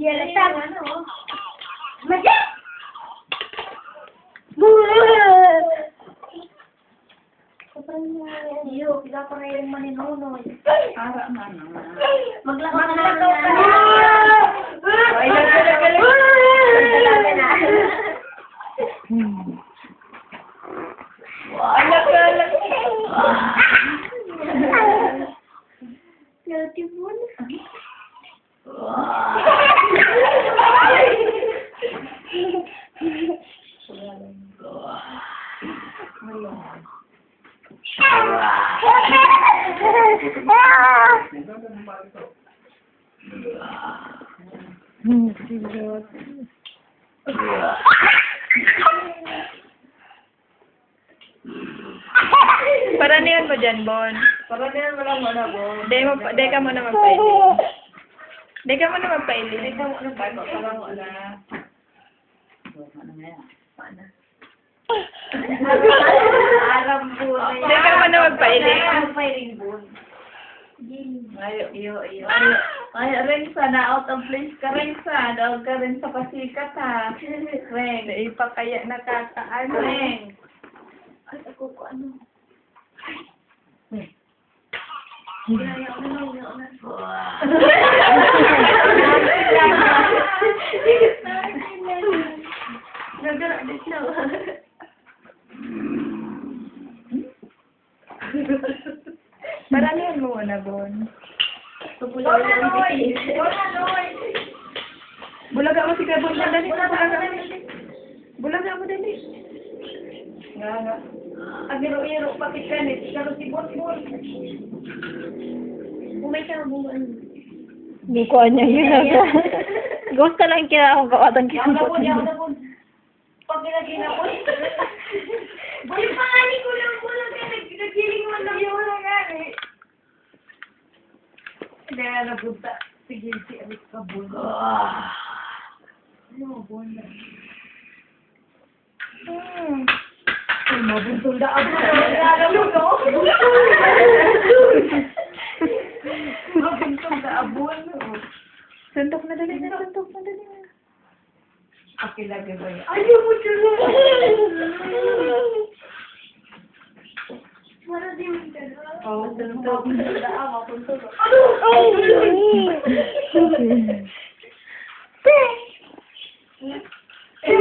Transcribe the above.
Yalatang. Madya! Iyo, pila ko na yung maninunoy. Ara man. Maglakaw ka na. Ay, nagdalagal. Nagdalagal na. Alak-alak. Beautiful. Paranihan mo dyan, Bon. Paranihan mo lang muna, Bon. Day ka muna magpaili. Day ka muna magpaili. Parang wala. Ano nga yan? Aram po. Day ka muna magpaili. Magpailing po. Iyo. Ay, Rensa, na out of place ka, Rensa. Daog ka rin sa pasikat, ha. Reng. Day pa kaya nakakaano. Reng. Ay, ako ko ano. Nagdaradit na. Paranihan mo muna, Bon. Bulaga mo si Kabon na dali. Bulaga mo dali. Nga. Agiro-iro, patikanit. Karo si Bon. Umay ka buwan. Bukuan niya yun. Gusto lang kina akong kawatan Yaw na Bon. Pag ginagina po. Boy, pangani ko lang po lang kaya nagkiling mo lang yung wala gani. Kaya napunta. Sige, si Alit ka, Bon. Ano, Bon? Ay, mabuntol na ako. Alam mo, no? Mabuntol na abon, no? Suntok na dali. Pakilagay ba yan? Ayaw mo dyan. Wala din mo dyan. Oo, suntok. Mabuntol. Ay,